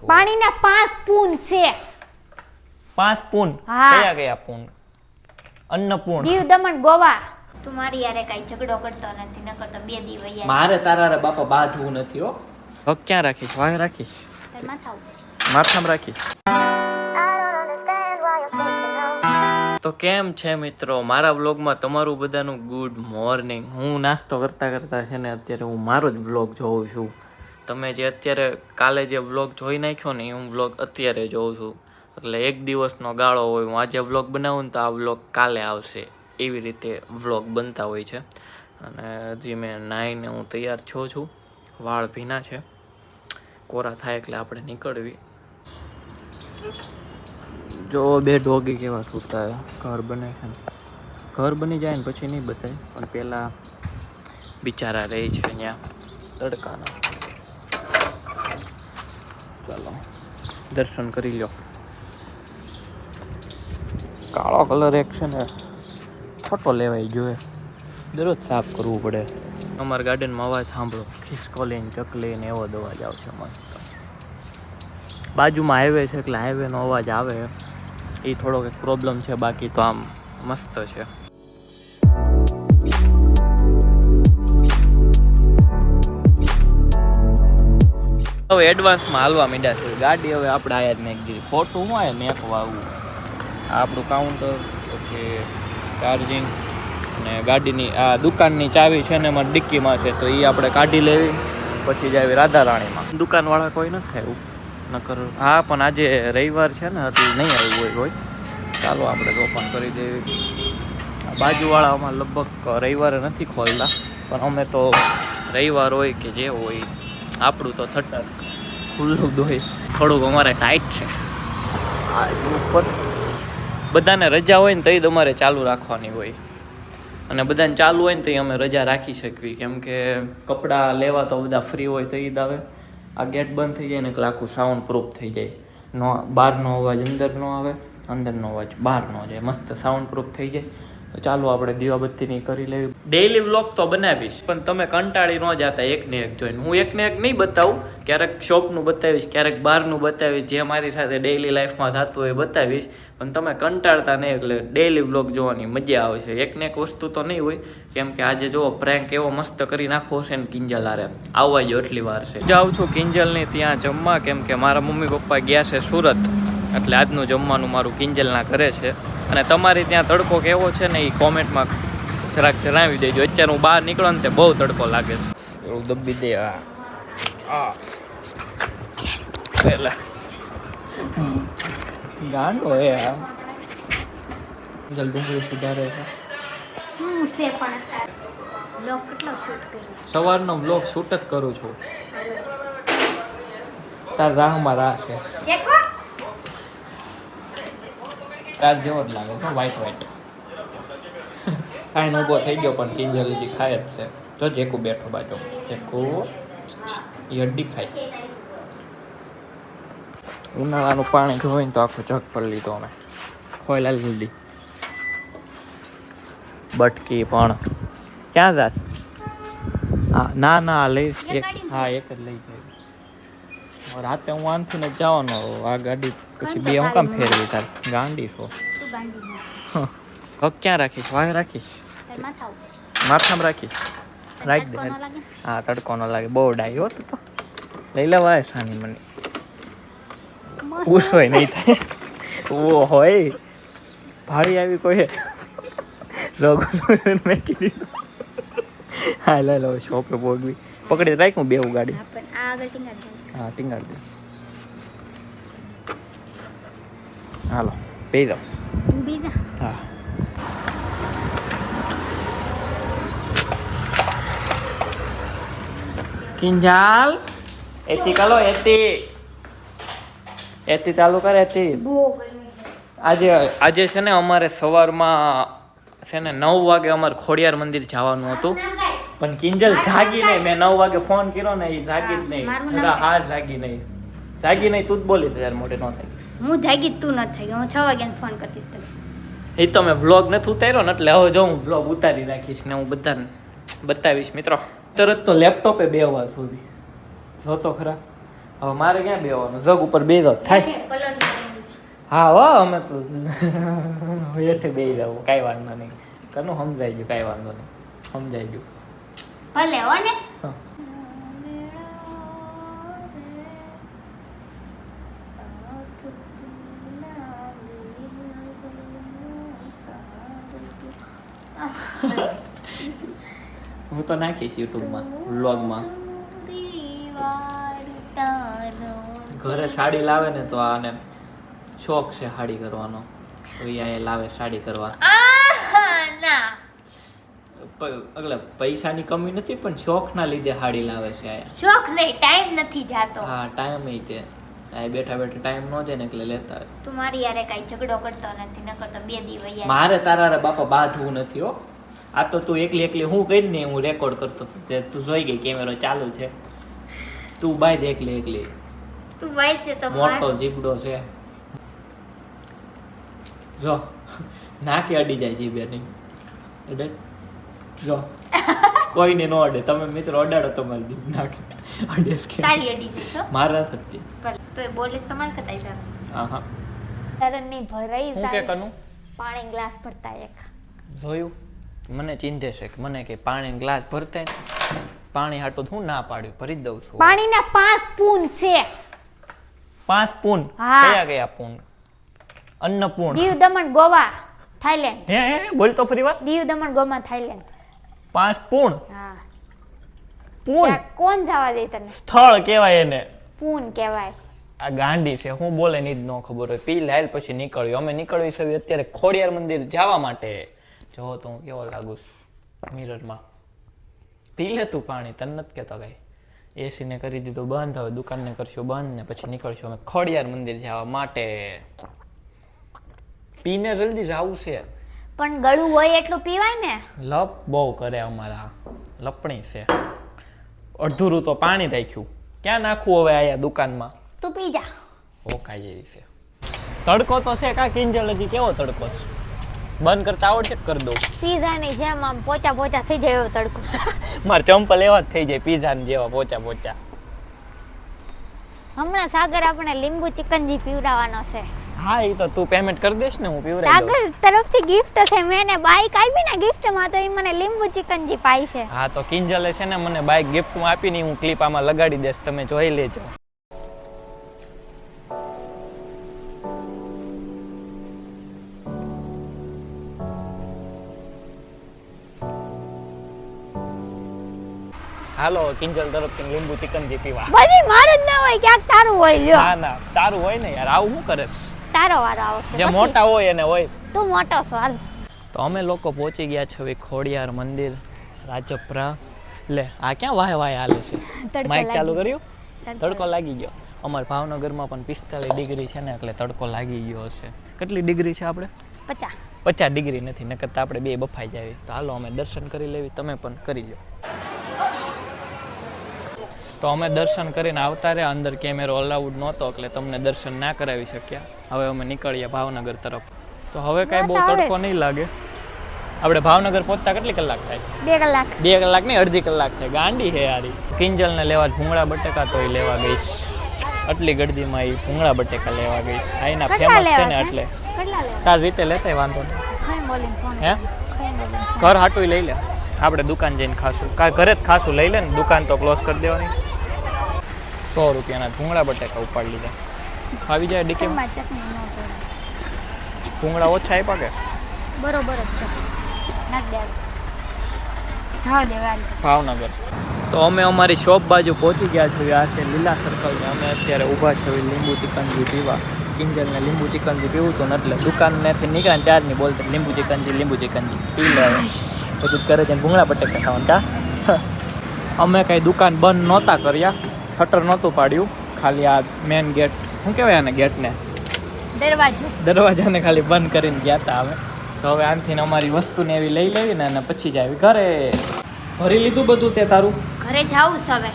પાણીના 5 પૂન છે. 5 પૂન? હા. કયા કયા પૂન? અન્નપૂર્ણ. દીવ દમણ ગોવા. તું મારી યારે કઈ ઝઘડો કરતો નથી, ન કરતો 2 દી વૈયા. મારે તારા બાપા બાંધવું નથી હો. હક ક્યાં રાખીશ? વાય રાખીશ. તાર માથા ઉપર. માથામાં રાખીશ. તો કેમ છે મિત્રો, મારા વ્લોગમાં તમારું બધાનું ગુડ મોર્નિંગ. હું નાસ્તો કરતા કરતા છે ને અત્યારે હું મારો જ વ્લોગ જોઉં છું. તમે જે અત્યારે કાલે જે વ્લોગ જોઈ નાખ્યો ને હું વ્લોગ અત્યારે જોઉં છું. એટલે એક દિવસનો ગાળો હોય, હું આજે વ્લોગ બનાવું ને તો આ વ્લોગ કાલે આવશે, એવી રીતે વ્લોગ બનતા હોય છે. અને હજી મેં નાહીને હું તૈયાર છું. વાળ ભીના છે, કોરા થાય એટલે આપણે નીકળવી. જો બે ડોગી કેવા સૂતા ઘર બને છે ને, ઘર બની જાય ને પછી નહીં બતાય, પણ પહેલાં બિચારા રહે છે અહીંયા તડકાના. ચાલો દર્શન કરી લો. કાળો કલર એક છે ને ફોટો લેવાય જોઈએ, દરરોજ સાફ કરવું પડે. અમારા ગાર્ડનમાં અવાજ સાંભળો, ખિસકોલીને ચકલીને એવો જ અવાજ આવશે મસ્ત. બાજુમાં હાઈવે છે એટલે હાઈવેનો અવાજ આવે, એ થોડોક એક પ્રોબ્લેમ છે, બાકી તો આમ મસ્ત છે. હવે એડવાન્સમાં હાલવા માંડ્યા છે ગાડી. હવે આપણે આયા જ મેં કીધી ખોટું હું આયા મેકવા આવું. આપણું કાઉન્ટર, પછી ચાર્જિંગ અને ગાડીની આ દુકાનની ચાવી છે ને એમાં ડિક્કીમાં છે, તો એ આપણે કાઢી લેવી. પછી જાવી રાધારાણીમાં. દુકાનવાળા કોઈ નથી આવ્યું નકર. હા પણ આજે રવિવાર છે ને એટલે નહીં આવ્યું હોય. ચાલો આપણે ઓપન કરી દેવી. બાજુવાળામાં લગભગ રવિવારે નથી ખોલતા, પણ અમે તો રવિવાર હોય કે જે હોય આપણું તો શટર ખુલ્લું જ હોય. થોડુંક અમારે ટાઈટ છે આ ઉપર. બધાને રજા હોય ને તો એ તમારે ચાલુ રાખવાની હોય, અને બધાને ચાલુ હોય ને તો અમે રજા રાખી શકવી, કેમ કે કપડાં લેવા તો બધા ફ્રી હોય તો એ જ આવે. આ ગેટ બંધ થઈ જાય ને એટલે આખું સાઉન્ડ પ્રૂફ થઈ જાય. બહારનો અવાજ અંદર ન આવે, અંદરનો અવાજ બહાર ન જાય, મસ્ત સાઉન્ડ પ્રૂફ થઈ જાય. તો ચાલો આપણે દીવાબત્તીની કરી લેવી. ડેઈલી વ્લોગ તો બનાવીશ, પણ તમે કંટાળી ન જતા એકને એક જોઈને. હું એકને એક નહીં બતાવું, ક્યારેક શોપનું બતાવીશ, ક્યારેક બહારનું બતાવીશ, જે મારી સાથે ડેઈલી લાઈફમાં થતું હોય એ બતાવીશ. પણ તમે કંટાળતા નહીં, એટલે ડેઈલી વ્લોગ જોવાની મજા આવશે. એકને એક વસ્તુ તો નહીં હોય, કેમ કે આજે જો પ્રેન્ક એવો મસ્ત કરી નાખવો છે ને કિંજલ હારે. આવવા જો એટલી વાર છે. જાઉં છું કિંજલની ત્યાં જમવા, કેમ કે મારા મમ્મી પપ્પા ગયા છે સુરત, એટલે આજનું જમવાનું મારું કિંજલના ઘરે છે. અને તમારી ત્યાં તડકો કેવો છે ને એ કોમેન્ટમાં જરાક જણાવી દેજો. અત્યારે હું બહાર નીકળો ને તે બહુ તડકો લાગે છે. એવું દબી દે પેલા ગાંડો હે આ ડુંગળી સુધારે છે. છે પણ બ્લોગ કેટલો શૂટ કર્યો. સવારનો બ્લોગ શૂટ જ કરું છું. તાર રાહમાં રાહ છે. ચેકો તાર જેવો જ લાગે છે, વ્હાઈટ વ્હાઈટ. ખાઈને ઊભો થઈ ગયો, પણ કિંજલ હજી ખાય જ છે. જો જેકુ બેઠો બાજુ, જેકુ એ હડ્ડી ખાય. ઉનાળાનું પાણી જોઈને તો આખું જગ પર લીધો અમે. ખોયલા જલ્દી. બટકી પણ ક્યાં જાસ? હા ના ના લઈ એક. હા એક જ લઈ જાય. રાતે હું આનથી ને જવાનો. આ ગાડી પછી બે હું કામ ફેરવી તાર ગાંડી છો. તું ગાંડી ના. હક ક્યાં રાખીશ? વાય રાખીશ. તાર માથા ઉપર. માથામાં રાખીશ. રાખ દે. હા તડકો ન લાગે. બહુ ડાઈ હો તું તો. લઈ લેવાય સાની મને. ઉસોય નહીં થાય. ઓ હોય ભાડી આવી કોઈ રોગો મેં કીધું. હા લે લો શોપે બોગવી પકડી રાખ. હું બેવું ગાડી. પણ આ આગળ ટીંગાડ દે. હા ટીંગાડ દે. હાલો પી જાઓ. તું બીજા હા કિંજાલ એથી કાલો એથી ચાલુ કરે. એથી બહુ ગરમી છે. આજે છે ને અમારે સવારમાં છે ને 9 વાગે અમારે ખોડિયાર મંદિર જવાનું હતું, પણ કિંજલ જાગી નહીં. મેં 9 વાગે ફોન કર્યો ને એ જાગી જ નહીં. હા જાગી નહીં. તું જ બોલી તો યાર મોઢે ન થાય. હું જાગી તું ન થઈ ગયો. હું 6 વાગ્યાને ફોન કરતી હતી. એ તો મેં વ્લોગ નથી ઉતાર્યો ને એટલે હવે જો હું વ્લોગ ઉતારી રાખીશ ને હું બધાને બતાવીશ મિત્રો. તરત તો લેપટોપે 2 વાર સુધી જો તો ખરા. હવે મારે ક્યાં બેવાનું? જગ ઉપર બેહો થાય. પલટ મારી. હા હો અમે તો હેઠે બેહી જાવ, કાંઈ વાંધો નહીં. કનું સમજાઈ ગયું, કાંઈ વાંધો નહીં, સમજાઈ ગયું. ભલે હો ને. હા. હું તો નાખીશ યુટ્યુબમાં વ્લોગમાં. ઘરે સાડી લાવે ને તો આને શોખ છે સાડી કરવાનો, તો એ અહીંયા લાવે સાડી કરવા. એટલે પૈસાની કમી નથી, પણ શોખના લીધે સાડી લાવે છે અહીંયા. શોખ નહીં, ટાઈમ નથી જાતો. હા ટાઈમ એ તે આ બેઠા બેઠા ટાઈમ ન જાય ને એટલે લેતા હોય. તું મારી યારે કાંઈ ઝઘડો કરતો નથી, ન કરતો 2 દી વૈયા. મારે તારા હારે બાપા બાંધવું નથી હો. આ તો તું એકલી હું કરીને હું રેકોર્ડ કરતો હતો તે તું જોઈ ગઈ કેમેરો ચાલુ છે. તું બાંધ એકલી. તું વાય છે તો મોટો જીબડો છે જો, નાકે અડી જાય જીભે નહીં અડે જો. કોઈને નો અડે, તમે મિત્રો અડાડો તમારી જીભ નાકે અડે કે તારી અડી જઈશ હો. મારા થતી. તો એ બોલીશ તમારે કતાઈ જાવ. હા તરણની ભરાઈ હું કે કનું પાણી ગ્લાસ ભરતા એક જોયું મને ચિંતે છે કે મને કે પાણી ગ્લાસ ભરતા પાણી હાટું હું ના પાડ્યું ભરી દઉં છું. પાણીના 5 પૂન છે. 5 પૂન? હા. કયા પૂન? અન્નપૂર્ણ. દીવ દમણ ગોવા થાઈલેન્ડ. હે બોલ તો ફરી વાર. દીવ દમણ ગોવા થાઈલેન્ડ. 5 પૂન? હા. પૂન ત્યાં કોણ જવા દે તને? સ્થળ કહેવાય એને. પૂન કહેવાય. આ ગાંડી છે, હું બોલે ની જ ન ખબર હોય. પી લાઈલ પછી નીકળ્યો. અમે નીકળવી છે અત્યારે ખોડિયાર મંદિર જવા માટે. જો તો હું કેવો લાગુ મિરરમાં. પી લે તું પાણી, તને નથી કહેતો કઈ. એસી ને કરી દીધું બંધ, હવે દુકાનને કરશું બંધ ને પછી નીકળશું અમે ખોડિયાર મંદિર જવા માટે. પીને જલ્દી જવું છે. પણ ગળું હોય એટલું પીવાય ને. લપ બહુ કરે અમારા, લપણી છે. અડધુરું તો પાણી રાખ્યું, ક્યાં નાખવું હવે આયા દુકાનમાં? તું પી જા. ઓકાઈ જેવી છે. તડકો તો છે કા કિંજલ? હજી કેવો તડકો છે? બંધ કરતા આવડશે કરી દઉં. પીઝાની જેમ આમ પોચા થઈ જાય એવો તડકો. મારે ચંપલ એવા જ થઈ જાય પીઝા જેવા પોચા. હમણાં સાગર આપણે લીંબુ ચિકનજી પીવડાવવાનો છે. હા એ તો તું પેમેન્ટ કરી દેશ ને, હું પીવડાવી દઉં. સાગર તરફથી ગિફ્ટ છે. મેં એને બાઈક આપી ને ગિફ્ટમાં, તો એ મને લીંબુ ચિકનજી પાઈ છે. હા તો કિંજલે છે ને મને બાઈક ગિફ્ટમાં આપીને હું ક્લિપ આમાં લગાડી દઈશ, તમે જોઈ લેજો. હાલો કિંજલ તરફથી લીંબુ ચિકનજી પીવા. બધી મારે જ ના હોય, ક્યાંક તારું હોય. લ્યો ના તારું હોય ને યાર, આવું શું કરે? તારો વારો આવશે. જે મોટા હોય એને હોય. તું મોટો છો હાલ. તો અમે લોકો પહોંચી ગયા છે હવે ખોડિયાર મંદિર રાજપરા. લે આ ક્યાં વાહે હાલે છે? માઇક ચાલુ કર્યું, તડકો લાગી ગયો. અમારે ભાવનગરમાં પણ 45 ડિગ્રી છે ને, એટલે તડકો લાગી ગયો છે. કેટલી ડિગ્રી છે આપણે? 50 ડિગ્રી નથી, નકર તો આપણે બે બફાઈ જાય. તો હાલો અમે દર્શન કરી લેવી, તમે પણ કરી લો. તો અમે દર્શન કરીને આવતા રહ્યા. અંદર કેમેરો અલાઉડ નહોતો એટલે તમને દર્શન ના કરાવી શક્યા. હવે અમે નીકળીએ ભાવનગર તરફ. તો હવે કાંઈ બહુ તડકો નહીં લાગે. આપણે ભાવનગર પહોંચતા કેટલી કલાક થાય? 2 કલાક. 2 કલાક નહીં, અડધી કલાક થાય. ગાંડી હે યારી. કિંજલને લેવા ભૂંગળા બટેકા તો એ લેવા ગઈશ. આટલી ગળદીમાં એ ભૂંગળા બટેકા લેવા ગઈશ. આઈના ફેમસ છે ને એટલે. તાર રીતે લેતાય વાંધો નહીં. હે ઘર હાટું લઈ લે, આપણે દુકાન જઈને ખાશું. ઘરે જ ખાશું, લઈ લે ને, દુકાન તો ક્લોઝ કરી દેવાની. 100 રૂપિયાના ભૂંગળા બટેકા ઉપાડી લીધા. આવી જાય ડીકીમાં. ભૂંગળા ઓછા આપ્યા કે બરોબર જ છે. નાખ દે. હા દેવાલ. ભાવનગર. તો અમે અમારી શોપ બાજુ પહોંચી ગયા છીએ. આ છે લીલા સર્કલ ને અમે અત્યારે ઊભા છે લીંબુ ચિકનજી પીવા. કિંજલને લીંબુ ચિકનજી પીવું હતું ને એટલે દુકાનમાંથી નીકળ્યા ચારની બોલતા લીંબુ ચિકનજી પી લે. પછી ઘરે જઈને ભૂંગળા બટેકા ખાવાના. અમે કાંઈ દુકાન બંધ નહોતા કર્યા, શટર નહોતું પાડ્યું, ખાલી આ મેન ગેટ શું કહેવાય આને ગેટને, દરવાજાને ખાલી બંધ કરીને ગયા હતા અમે. તો હવે આનથી અમારી વસ્તુને એવી લઈ લેવી ને અને પછી જ આવી ઘરે. ભરી લીધું બધું તે તારું? ઘરે જાવું છે હવે.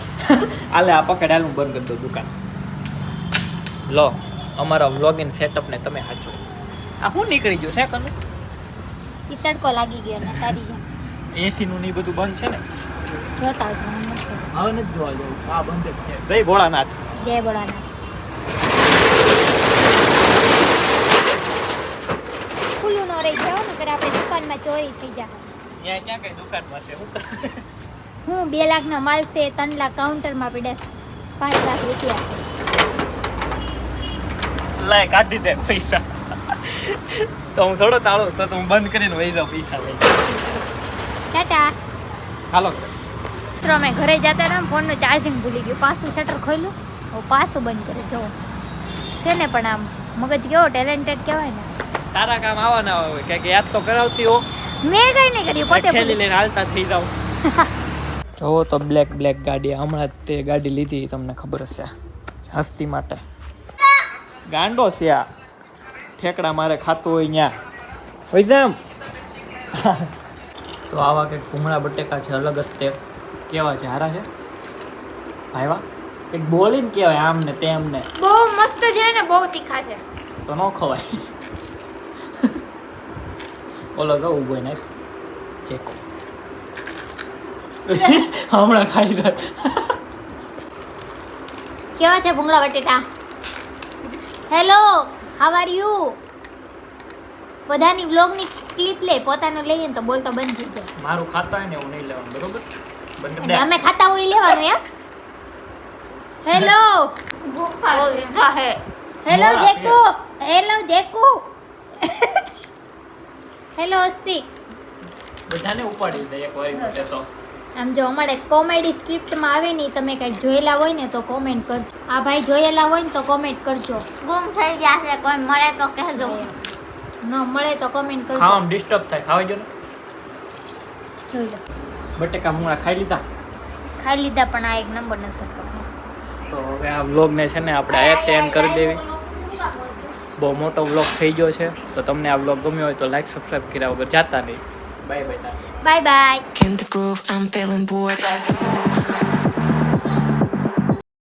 આલે આ પકડ, હાલ હું બંધ કરી દઉં દુકાન. લો અમારા વ્લોગિંગ સેટઅપને તમે સાચો. આ શું નીકળી ગયું છે કનું? તડકો લાગી ગયો ને તારી જેમ. એસી નું ને બધું બંધ છે ને? જોતા આવજો. હવે નથી જોવા જવું. આ બંધ જ છે. જય ભોળાનાથ. જય ભોળાનાથ. ખુલ્લું ન રહી જાવ ને કરે આપણે દુકાનમાં ચોરી થઈ જાય. ત્યાં ક્યાં કઈ દુકાનમાં છે? હું 2 લાખનો માલ છે, 3 લાખ કાઉન્ટરમાં પડ્યા, 5 લાખ રૂપિયા. લાય કાઢી દે પૈસા. તો હું થોડો તાળો તો હું બંધ કરીને વહી જાઉં પૈસા લઈ. ટાટા. હાલો. મિત્રો અમે ઘરે જતા હતા, ફોનનું ચાર્જિંગ ભૂલી ગયું, પાછું શટર ખોલ્યું, હવે પાછું બંધ કરે. જો છે ને પણ આમ મગજ કેવો ટેલેન્ટેડ કહેવાય ને. તારા કામ આવવાના હોય કે યાદ તો કરાવતી હો. મેં કઈ નહીં કર્યું, પોતે ઠેલી લઈને હાલતા થઈ જાવ. જોવો તો બ્લેક ગાડી, હમણાં જ તે ગાડી લીધી, તમને ખબર હશે, હસ્તી માટે. ગાંડો છે આ, ઠેકડા મારે ખાતું હોય ન્યા હોય જામ. તો આવા કંઈક ભૂંગળા બટેકા છે, અલગ જ તે કેવા છે, હારા છે ભાઈવા. એક બોલીને કહેવાય આમ ને તેમ ને. બહુ મસ્ત છે ને, બહુ તીખા છે. તો ન ખવાય. ઓલો તો ઉભો ને ચેકો હમણાં ખાઈ જાય. કેવા છે ભૂંગળા બટેટા? Hello, how are you? બધાની વ્લોગની ક્લિપ લે, પોતાનું લઈએ ને તો બોલતો બંધ થઈ જાય. મારું ખાતા હોય ને એવું નહીં લેવાનું, બરોબર? અને અમે ખાતા હોય લેવાનું યાર. હેલો હેલો જેકુ, હેલો જેકુ, હેલો અસ્તિ. બધાને ઉપાડી દે એક વાર માટે તો. આમ જો અમારે કોમેડી સ્ક્રિપ્ટમાં આવે ને, તમે કંઈક જોયેલા હોય ને તો કોમેન્ટ કરજો. આ ભાઈ જોયેલા હોય ને તો કોમેન્ટ કરજો. ગુમ થઈ ગયા છે, કોઈ મળે તો કહેજો. ન મળે તો કોમેન્ટ કરજો. ખાવામાં ડિસ્ટર્બ થાય, ખાવા જો ને. જોઈ લો. બટેકા ભૂંગળા ખાઈ લીધા. ખાઈ લીધા, પણ આ એક નંબર નથી થતો. તો હવે આ વ્લોગને છે ને આપણે આ એન્ડ કરી દેવી. બહુ મોટો વ્લોગ થઈ ગયો છે, તો તમને આ વ્લોગ ગમ્યો હોય તો લાઈક સબસ્ક્રાઇબ કર્યા વગર જાતા નહીં. Bye bye. Bye bye. In the groove, I'm feeling bored.